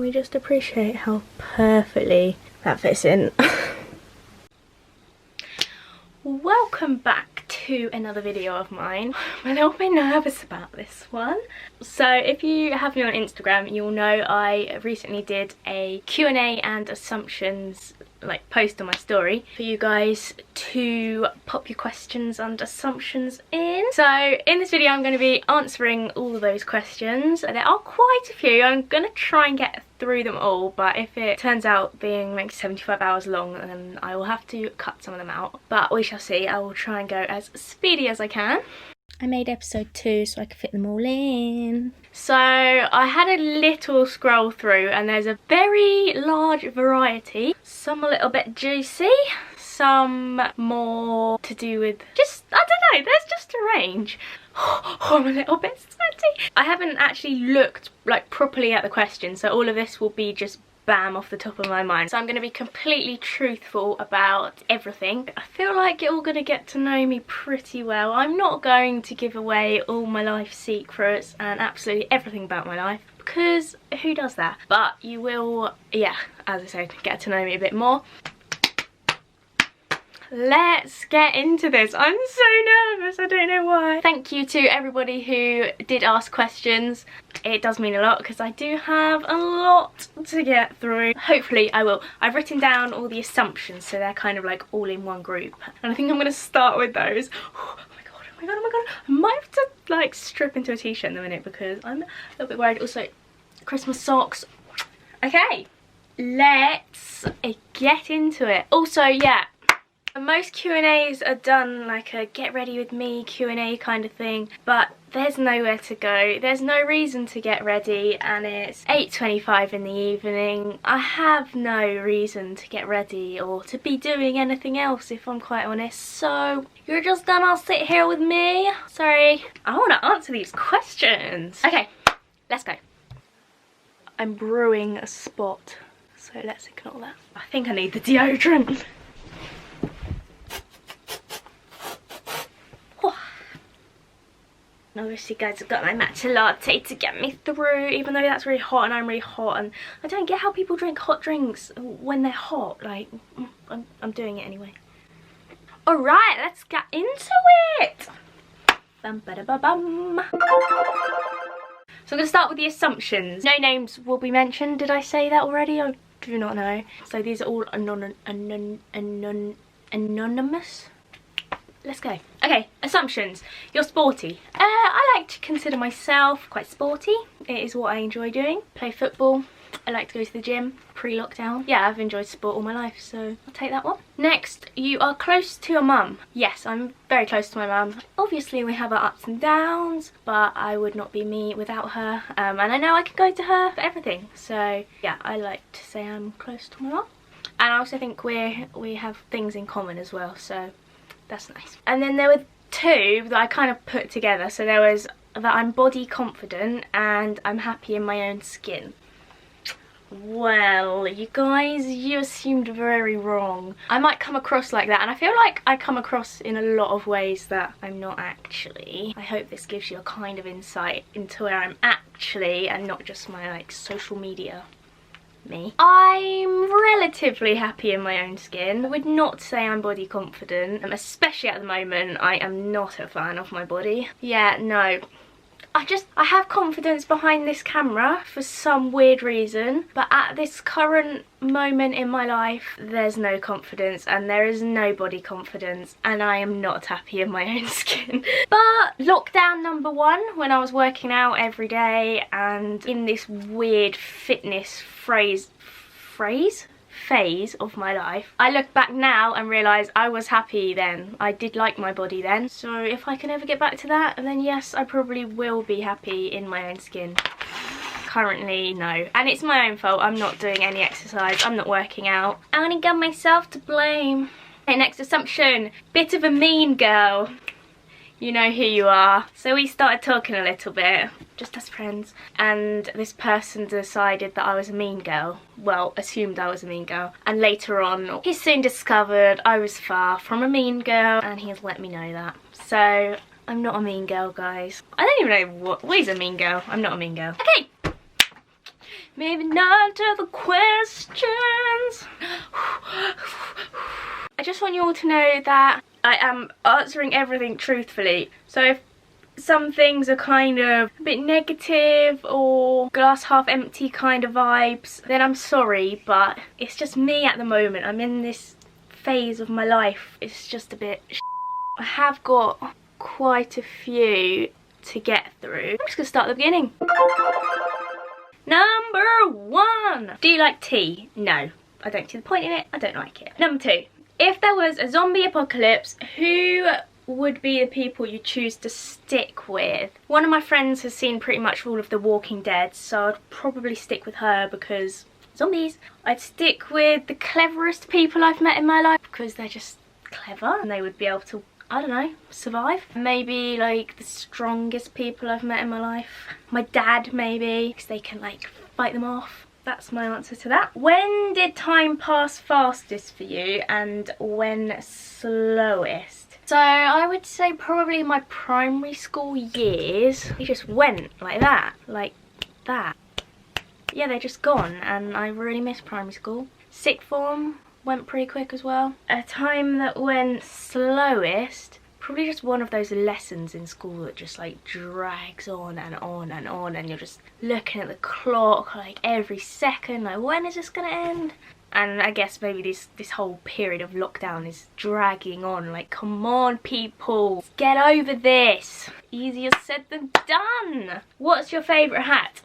we just appreciate how perfectly that fits in? Welcome back to another video of mine. I'm a little bit nervous about this one. So if you have me on Instagram, you'll know I recently did a Q&A and assumptions post on my story for you guys to pop your questions and assumptions in. So in this video I'm going to be answering all of those questions. There are quite a few. I'm going to try and get through them all, but if it turns out being like 75 hours long, then I will have to cut some of them out, but we shall see. I will try and go as speedy as I can. I made episode 2 so I could fit them all in. So I had a little scroll through and there's a very large variety. Some a little bit juicy, some more to do with just, I don't know, there's just a range. Oh, I'm a little bit sweaty. I haven't actually looked properly at the questions, so all of this will be just bam off the top of my mind. So I'm going to be completely truthful about everything. I feel like you're all going to get to know me pretty well. I'm not going to give away all my life secrets and absolutely everything about my life, because who does that? But you will, yeah, as I said, get to know me a bit more. Let's get into this. I'm so nervous, I don't know why. Thank you to everybody who did ask questions. It does mean a lot because I do have a lot to get through. Hopefully I will. I've written down all the assumptions so they're kind of like all in one group. And I think I'm going to start with those. Oh my god, oh my god, oh my god. I might have to like strip into a t-shirt in a minute because I'm a little bit worried. Also, Christmas socks. Okay, let's get into it. Also, yeah. Most Q&As are done like a get ready with me Q&A kind of thing, but there's nowhere to go. There's no reason to get ready and it's 8:25 in the evening. I have no reason to get ready or to be doing anything else if I'm quite honest. So you're just gonna sit here with me? Sorry. I want to answer these questions. Okay, let's go. I'm brewing a spot, so let's ignore that. I think I need the deodorant. Obviously guys, I've got my matcha latte to get me through, even though that's really hot and I'm really hot, and I don't get how people drink hot drinks when they're hot. Like, I'm doing it anyway. Alright, let's get into it! Bum ba da ba bum. So I'm going to start with the assumptions. No names will be mentioned. Did I say that already? I do not know. So these are all anonymous. Let's go. Okay, assumptions. You're sporty. I like to consider myself quite sporty. It is what I enjoy doing. Play football. I like to go to the gym pre-lockdown. Yeah, I've enjoyed sport all my life, so I'll take that one. Next, you are close to your mum. Yes, I'm very close to my mum. Obviously, we have our ups and downs, but I would not be me without her. And I know I can go to her for everything. So, yeah, I like to say I'm close to my mum. And I also think we have things in common as well, so that's nice. And then there were two that I kind of put together. So there was that I'm body confident and I'm happy in my own skin. Well, you guys, you assumed very wrong. I might come across like that, and I feel like I come across in a lot of ways that I'm not actually. I hope this gives you a kind of insight into where I'm actually and not just my like social media me. I'm relatively happy in my own skin. I would not say I'm body confident, especially at the moment. I am not a fan of my body. Yeah, no. I have confidence behind this camera for some weird reason, but at this current moment in my life, there's no confidence and there is no body confidence, and I am not happy in my own skin. But lockdown number 1, when I was working out every day and in this weird fitness phase of my life, I look back now and realise I was happy then. I did like my body then. So if I can ever get back to that, then yes, I probably will be happy in my own skin. Currently, no. And it's my own fault. I'm not doing any exercise. I'm not working out. I only got myself to blame. Okay, next assumption. Bit of a mean girl. You know who you are. So we started talking a little bit, just as friends, and this person decided that I was a mean girl. Well, assumed I was a mean girl. And later on, he soon discovered I was far from a mean girl, and he has let me know that. So, I'm not a mean girl, guys. I don't even know what is a mean girl. I'm not a mean girl. Okay! Moving on to the questions. I just want you all to know that I am answering everything truthfully. So if some things are kind of a bit negative or glass half empty kind of vibes, then I'm sorry, but it's just me at the moment. I'm in this phase of my life. It's just a bit I have got quite a few to get through. I'm just gonna start at the beginning. Number 1. Do you like tea? No, I don't see the point in it. I don't like it. Number 2. If there was a zombie apocalypse, who would be the people you choose to stick with? One of my friends has seen pretty much all of The Walking Dead, so I'd probably stick with her because zombies. I'd stick with the cleverest people I've met in my life because they're just clever and they would be able to, I don't know, survive. Maybe like the strongest people I've met in my life. My dad maybe, because they can like fight them off. That's my answer to that. When did time pass fastest for you and when slowest? So I would say probably my primary school years. They just went like that, Yeah, they're just gone and I really miss primary school. Sixth form went pretty quick as well. A time that went slowest, probably just one of those lessons in school that just like drags on and on and on and you're just looking at the clock like every second, like when is this gonna end? And I guess maybe this whole period of lockdown is dragging on, like come on people, get over this. Easier said than done. What's your favourite hat?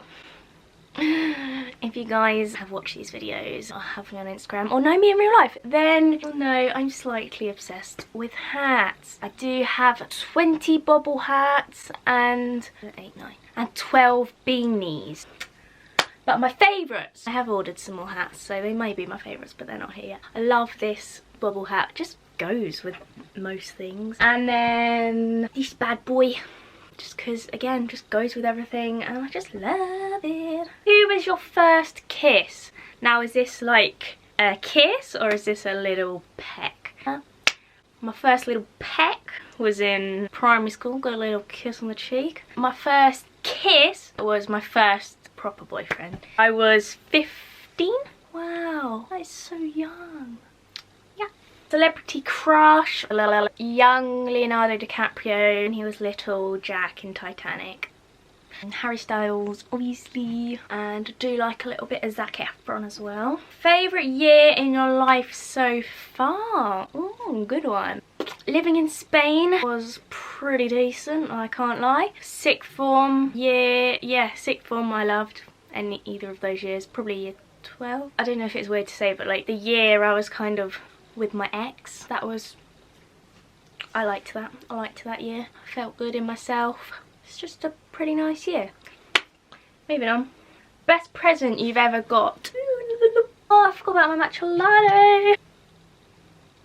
If you guys have watched these videos or have me on Instagram or know me in real life, then you'll know I'm slightly obsessed with hats. I do have 20 bobble hats and 8, 9 and 12 beanies. But my favourites, I have ordered some more hats, so they may be my favourites, but they're not here yet. I love this bobble hat, just goes with most things. And then this bad boy. Just because, again, just goes with everything and I just love it. Who was your first kiss? Now, is this like a kiss or is this a little peck? My first little peck was in primary school, got a little kiss on the cheek. My first kiss was my first proper boyfriend. I was 15. Wow, that is so young. Celebrity crush, young Leonardo DiCaprio, and he was little Jack in Titanic. And Harry Styles, obviously, and I do like a little bit of Zac Efron as well. Favourite year in your life so far? Ooh, good one. Living in Spain was pretty decent, I can't lie. Sixth form year, yeah, sixth form I loved either of those years, probably year 12. I don't know if it's weird to say, but like the year I was kind of with my ex, I liked that year. I felt good in myself. It's just a pretty nice year. Moving on. Best present you've ever got? Oh, I forgot about my matcha latte.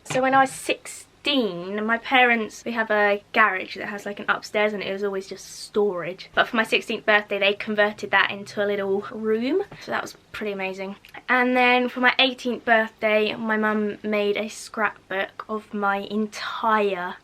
So when I was 16, my parents, we have a garage that has like an upstairs and it was always just storage. But for my 16th birthday, they converted that into a little room. So that was pretty amazing. And then for my 18th birthday, my mum made a scrapbook of my entire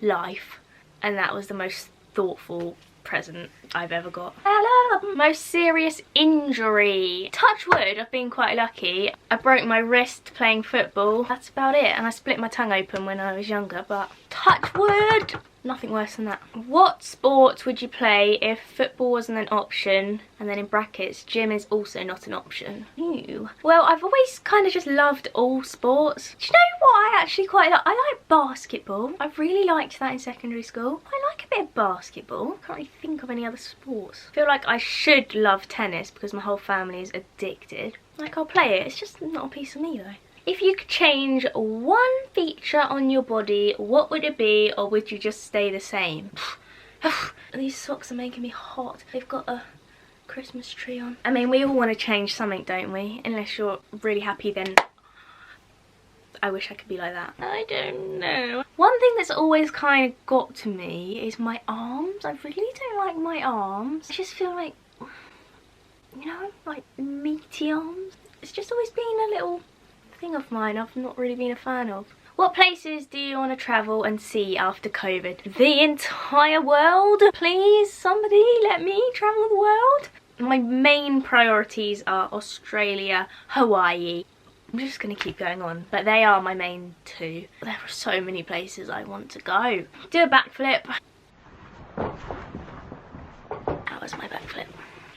life. And that was the most thoughtful present I've ever got. Hello! Most serious injury. Touch wood, I've been quite lucky. I broke my wrist playing football. That's about it. And I split my tongue open when I was younger, but touch wood! Nothing worse than that. What sport would you play if football wasn't an option? And then in brackets, gym is also not an option. Ooh. Well, I've always kind of just loved all sports. Do you know what I actually quite like? I like basketball. I really liked that in secondary school. I like a bit of basketball. I can't really think of any other sports. I feel like I should love tennis because my whole family is addicted. Like, I'll play it. It's just not a piece of me though. If you could change one feature on your body, what would it be, or would you just stay the same? These socks are making me hot. They've got a Christmas tree on. I mean, we all want to change something, don't we? Unless you're really happy, then I wish I could be like that. I don't know. One thing that's always kind of got to me is my arms. I really don't like my arms. I just feel like, you know, like meaty arms. It's just always been a little thing of mine I've not really been a fan of. What places do you want to travel and see after COVID? The entire world? Please, somebody let me travel the world. My main priorities are Australia, Hawaii. I'm just going to keep going on, but they are my main two. There are so many places I want to go. Do a backflip. That was my backflip.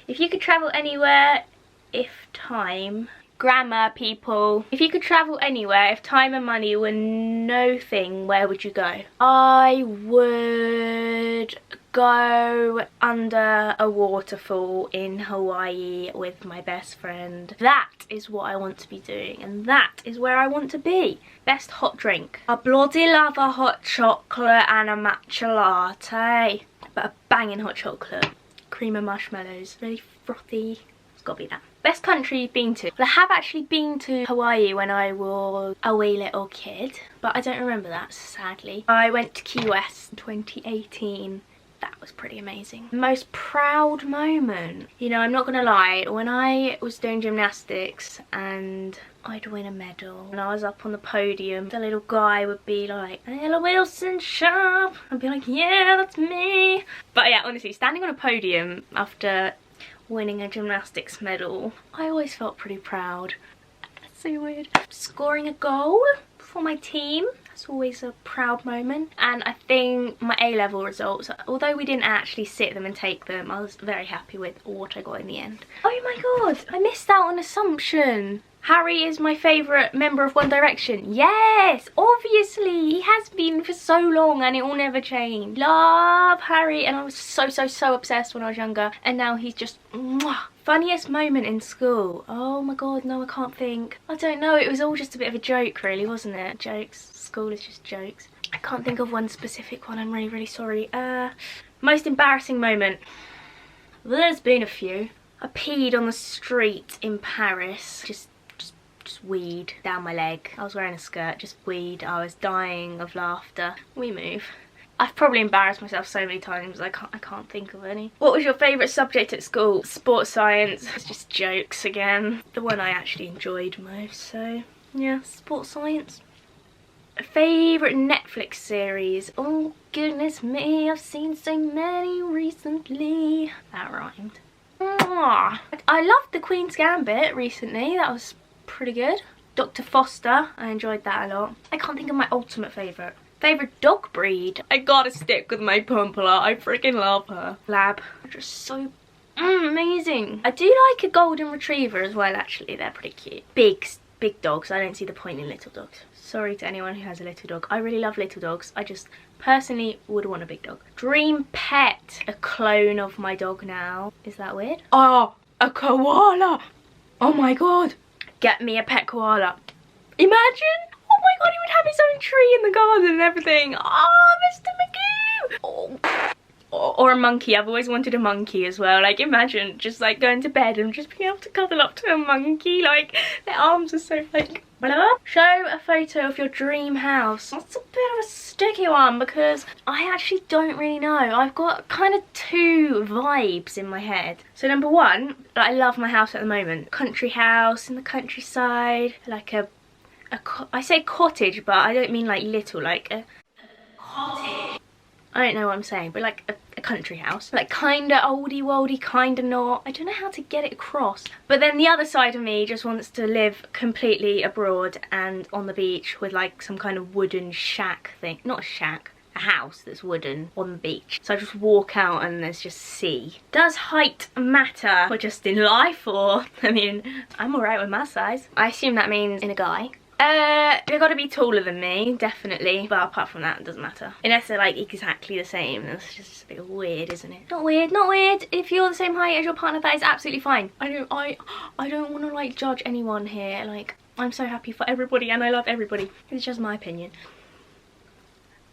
If you could travel anywhere, if time... Grammar, people. If you could travel anywhere, if time and money were no thing, where would you go? I would go under a waterfall in Hawaii with my best friend. That is what I want to be doing, and that is where I want to be. Best hot drink. I bloody love a hot chocolate and a matcha latte. But a banging hot chocolate. Cream and marshmallows. Really frothy. It's gotta be that. Best country you've been to? Well, I have actually been to Hawaii when I was a wee little kid, but I don't remember that, sadly. I went to Key West in 2018. That was pretty amazing. Most proud moment. You know, I'm not gonna lie, when I was doing gymnastics and I'd win a medal and I was up on the podium, the little guy would be like, "Ella Wilson Sharp." I'd be like, "Yeah, that's me." But yeah, honestly, standing on a podium after winning a gymnastics medal, I always felt pretty proud. That's so weird. Scoring a goal for my team, that's always a proud moment. And I think my A-level results, although we didn't actually sit them and take them, I was very happy with what I got in the end. Oh my god, I missed out on Assumption. Harry is my favourite member of One Direction. Yes, obviously, he has been for so long and it will never change. Love Harry, and I was so obsessed when I was younger, and now he's just mwah. Funniest moment in school. Oh my god, no, I can't think. I don't know, it was all just a bit of a joke really, wasn't it? Jokes, school is just jokes. I can't think of one specific one, I'm really sorry. Most embarrassing moment. There's been a few. I peed on the street in Paris. Just weed down my leg. I was wearing a skirt, just weed. I was dying of laughter. We move. I've probably embarrassed myself so many times I can't think of any. What was your favourite subject at school? Sports science. It's just jokes again. The one I actually enjoyed most, so yeah, sports science. Favourite Netflix series? Oh goodness me, I've seen so many recently. That rhymed. I loved The Queen's Gambit recently. That was pretty good. Dr. Foster, I enjoyed that a lot. I can't think of my ultimate favourite. Favourite dog breed? I gotta stick with my Pumpla. I freaking love her. Lab. They're just so amazing. I do like a golden retriever as well, actually. They're pretty cute. Big dogs. I don't see the point in little dogs. Sorry to anyone who has a little dog. I really love little dogs. I just personally would want a big dog. Dream pet. A clone of my dog now. Is that weird? Oh, a koala. Oh my god. Get me a pet koala. Imagine. Oh my god, he would have his own tree in the garden and everything. Oh, Mr. Magoo. Oh. Or a monkey. I've always wanted a monkey as well. Like, imagine just like going to bed and just being able to cuddle up to a monkey. Like, their arms are so like... Blah. Show a photo of your dream house. That's a bit of a sticky one because I actually don't really know. I've got kind of two vibes in my head. So number one, I love my house at the moment. Country house in the countryside. Like I say cottage, but I don't mean like little, like a cottage. I don't know what I'm saying, but like a country house. Like kinda oldie woldy, kinda not. I don't know how to get it across. But then the other side of me just wants to live completely abroad and on the beach with like some kind of wooden shack thing. Not a shack, a house that's wooden on the beach. So I just walk out and there's just sea. Does height matter? Or just in life, or, I mean, I'm alright with my size. I assume that means in a guy. They've got to be taller than me, definitely. But apart from that, it doesn't matter. Unless they're like exactly the same. That's just a bit weird, isn't it? Not weird, not weird. If you're the same height as your partner, that is absolutely fine. I don't want to like judge anyone here. Like, I'm so happy for everybody and I love everybody. It's just my opinion.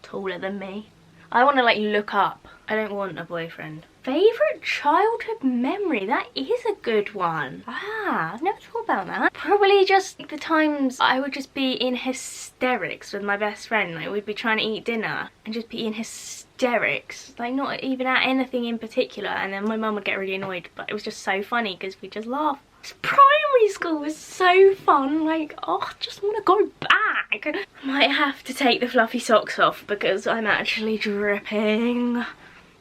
Taller than me. I want to like look up. I don't want a boyfriend. Favourite childhood memory? That is a good one. I've never thought about that. Probably just the times I would just be in hysterics with my best friend. Like, we'd be trying to eat dinner and just be in hysterics. Like, not even at anything in particular. And then my mum would get really annoyed. But it was just so funny because we just laugh. Primary school was so fun. Like, oh, I just want to go back. I might have to take the fluffy socks off because I'm actually dripping.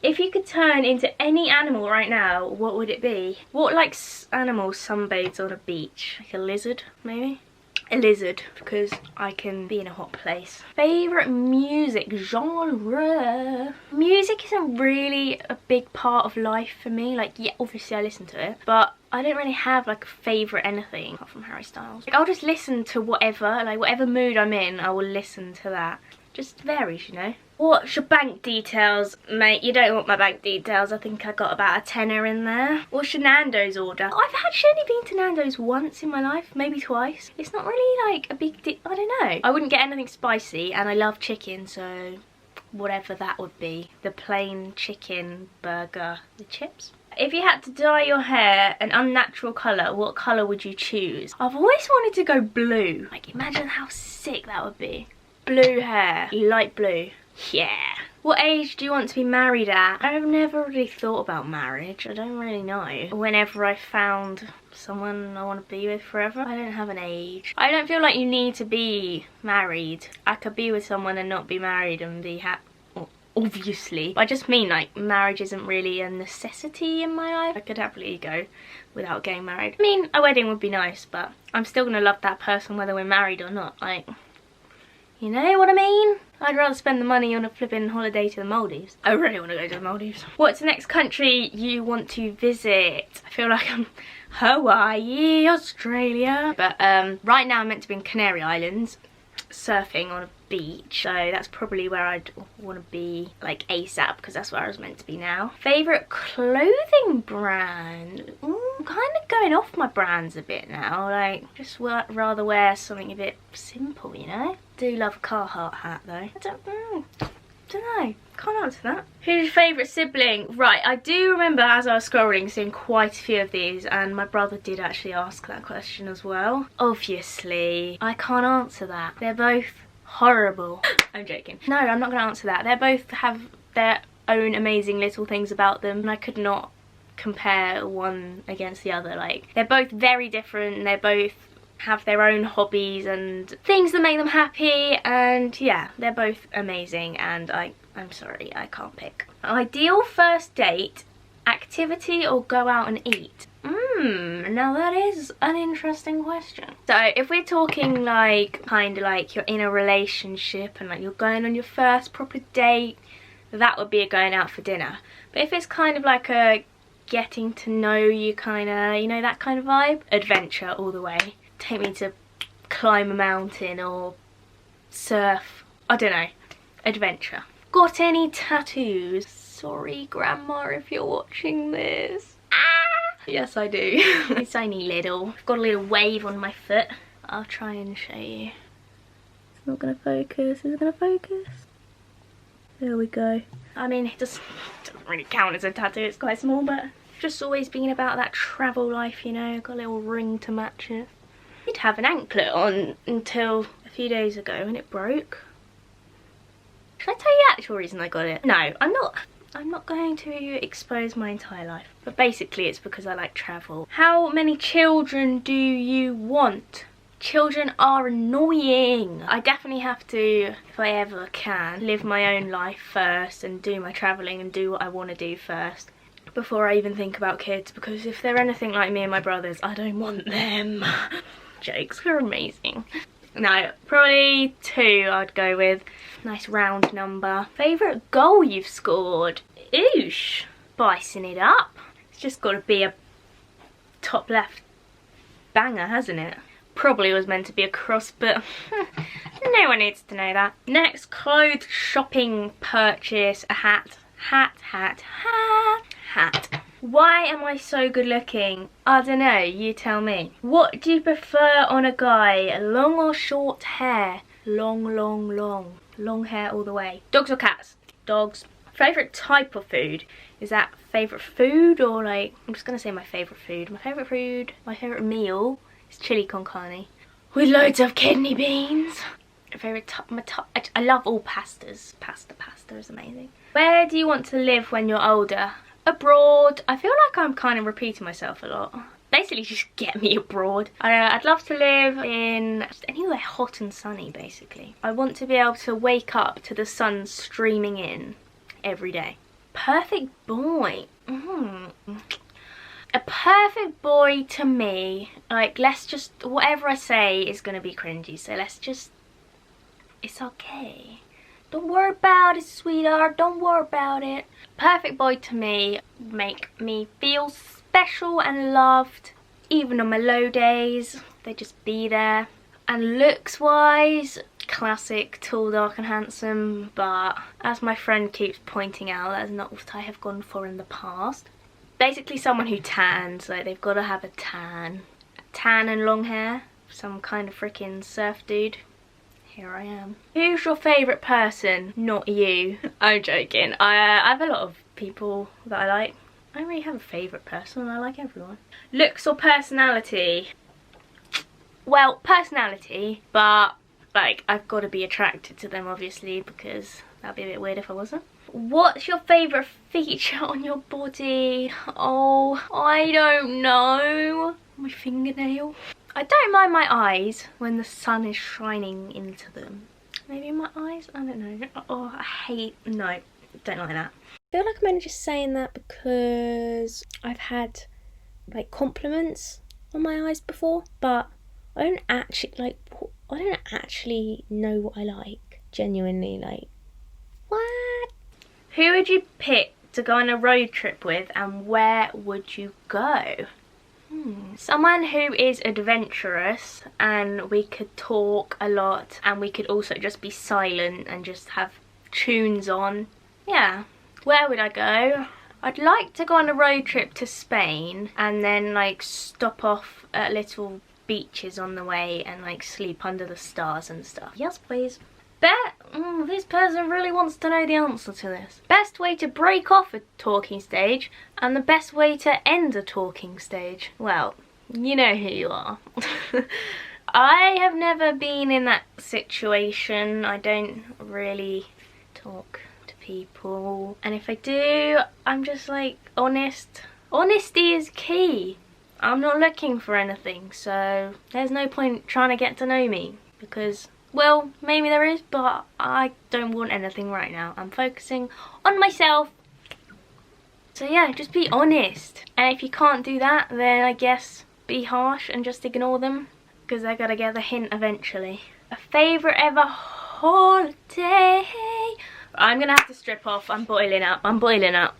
If you could turn into any animal right now, what would it be? What like animal sunbathes on a beach? Like a lizard, maybe? A lizard, because I can be in a hot place. Favourite music genre? Music isn't really a big part of life for me. Like, yeah, obviously I listen to it, but I don't really have like a favourite anything apart from Harry Styles. Like, I'll just listen to whatever, like whatever mood I'm in, I will listen to that. Just varies, you know. What's your bank details? Mate, you don't want my bank details. I think I got about a tenner in there. What's your Nando's order? I've actually only been to Nando's once in my life, maybe twice. It's not really like a big deal. I don't know. I wouldn't get anything spicy, and I love chicken, so whatever that would be. The plain chicken burger. The chips? If you had to dye your hair an unnatural colour, what colour would you choose? I've always wanted to go blue. Like, imagine how sick that would be. Blue hair, light blue. Yeah. What age do you want to be married at? I've never really thought about marriage. I don't really know. Whenever I found someone I want to be with forever, I don't have an age. I don't feel like you need to be married. I could be with someone and not be married and be happy. Obviously. I just mean like marriage isn't really a necessity in my life. I could happily go without getting married. I mean, a wedding would be nice, but I'm still gonna love that person whether we're married or not. Like, you know what I mean? I'd rather spend the money on a flipping holiday to the Maldives. I really want to go to the Maldives. What's the next country you want to visit? I feel like I'm Hawaii, Australia. But right now I'm meant to be in Canary Islands, surfing on a beach. So that's probably where I'd want to be like ASAP, because that's where I was meant to be now. Favourite clothing brand? I'm kind of going off my brands a bit now. Like, just rather wear something a bit simple, you know? Do love a Carhartt hat though. I don't know. Can't answer that. Who's your favourite sibling? Right, I do remember as I was scrolling seeing quite a few of these, and my brother did actually ask that question as well. Obviously, I can't answer that. They're both horrible. I'm joking. No, I'm not going to answer that. They both have their own amazing little things about them, and I could not compare one against the other. Like, they're both very different, they both have their own hobbies and things that make them happy, and yeah, they're both amazing, and I'm sorry, I can't pick. Ideal first date, activity or go out and eat? Now that is an interesting question. So if we're talking like kind of like you're in a relationship and like you're going on your first proper date, that would be a going out for dinner. But if it's kind of like a getting to know you kind of, you know, that kind of vibe, adventure all the way. Take me to climb a mountain or surf, I don't know, adventure. Got any tattoos? Sorry grandma if you're watching this. Yes I do. It's only little. I've got a little wave on my foot. I'll try and show you. It's not gonna focus. Is it gonna focus? There we go. I mean, it doesn't really count as a tattoo, it's quite small, but just always been about that travel life, you know. Got a little ring to match it. I did have an anklet on until a few days ago and it broke. Should I tell you the actual reason I got it? No, I'm not going to expose my entire life. But basically it's because I like travel. How many children do you want? Children are annoying. I definitely have to, if I ever can, live my own life first and do my travelling and do what I want to do first before I even think about kids, because if they're anything like me and my brothers, I don't want them. Jokes are amazing. No, probably 2 I'd go with. Nice round number. Favourite goal you've scored? Oosh. Spicing it up. It's just got to be a top left banger, hasn't it? Probably was meant to be a cross, but no one needs to know that. Next clothes shopping purchase, a hat. Hat. Why am I so good looking? I don't know, you tell me. What do you prefer on a guy? Long or short hair? Long. Long hair all the way. Dogs or cats? Dogs. Favourite type of food? Is that favourite food or like, I'm just gonna say my favourite food. My favourite meal is chili con carne with loads of kidney beans. I love all pastas. Pasta is amazing. Where do you want to live when you're older? Abroad. I feel like I'm kind of repeating myself a lot. Basically just get me abroad. I'd love to live in just anywhere hot and sunny, basically. I want to be able to wake up to the sun streaming in every day. Perfect boy. A perfect boy to me, like, let's just, whatever I say is gonna be cringy, so let's just, it's okay. Don't worry about it, sweetheart, don't worry about it. Perfect boy to me, make me feel special and loved, even on my low days, they just be there. And looks wise, classic, tall, dark and handsome, but as my friend keeps pointing out, that's not what I have gone for in the past. Basically someone who tans, like they've got to have a tan. Tan and long hair, some kind of freaking surf dude. Here I am. Who's your favourite person? Not you. I'm joking. I have a lot of people that I like. I don't really have a favourite person, I like everyone. Looks or personality? Well, personality, but like I've got to be attracted to them obviously, because that'd be a bit weird if I wasn't. What's your favourite feature on your body? Oh, I don't know. My fingernail. I don't mind my eyes when the sun is shining into them. Maybe my eyes? I don't know. Oh, I hate... No, don't like that. I feel like I'm only just saying that because I've had like compliments on my eyes before, but I don't actually know what I like. Genuinely, like, what? Who would you pick to go on a road trip with, and where would you go? Someone who is adventurous, and we could talk a lot, and we could also just be silent and just have tunes on. Yeah. Where would I go? I'd like to go on a road trip to Spain and then like stop off at little beaches on the way and like sleep under the stars and stuff. Yes, please. This person really wants to know the answer to this. Best way to break off a talking stage and the best way to end a talking stage. Well, you know who you are. I have never been in that situation. I don't really talk to people. And if I do, I'm just like honest. Honesty is key. I'm not looking for anything, so there's no point trying to get to know me because, well, maybe there is, but I don't want anything right now. I'm focusing on myself. So yeah, just be honest. And if you can't do that, then I guess be harsh and just ignore them, because they're gonna get the hint eventually. A favourite ever holiday? I'm gonna have to strip off. I'm boiling up. I'm boiling up.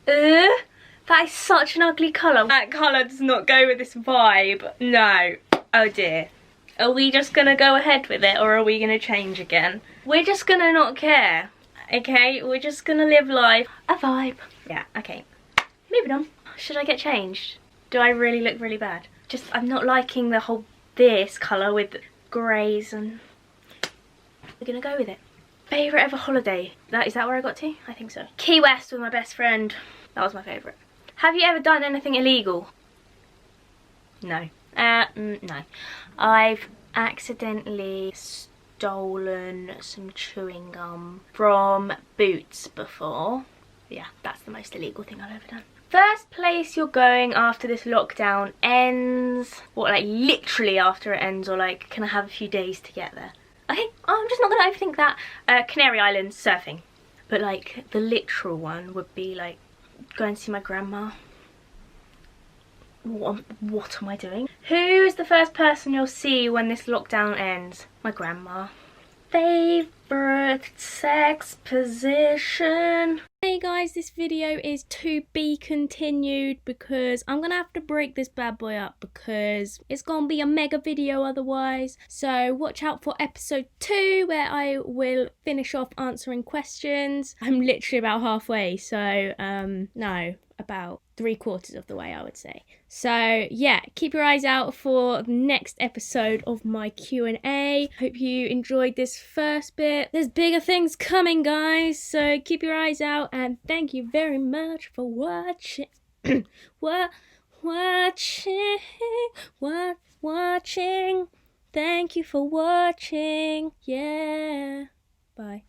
That is such an ugly colour. That colour does not go with this vibe. No. Oh dear. Are we just gonna go ahead with it, or are we gonna change again? We're just gonna not care. Okay? We're just gonna live life. A vibe. Yeah, okay. Moving on. Should I get changed? Do I really look really bad? Just, I'm not liking the whole this colour with greys, and we're gonna go with it. Favourite ever holiday? Is that where I got to? I think so. Key West with my best friend. That was my favourite. Have you ever done anything illegal? No. No. I've accidentally stolen some chewing gum from Boots before. Yeah, that's the most illegal thing I've ever done. First place you're going after this lockdown ends. What, like literally after it ends, or like can I have a few days to get there? Okay, I'm just not gonna overthink that. Canary Islands, surfing. But like the literal one would be like going to see my grandma. What am I doing? Who is the first person you'll see when this lockdown ends? My grandma. Favourite sex position? Hey guys, this video is to be continued because I'm gonna have to break this bad boy up because it's gonna be a mega video otherwise. So watch out for episode 2 where I will finish off answering questions. I'm literally about halfway, so no, about 3/4 of the way I would say. So yeah, keep your eyes out for the next episode of my Q&A. Hope you enjoyed this first bit. There's bigger things coming guys, so keep your eyes out and thank you very much for watching. Watching. Thank you for watching. Yeah. Bye.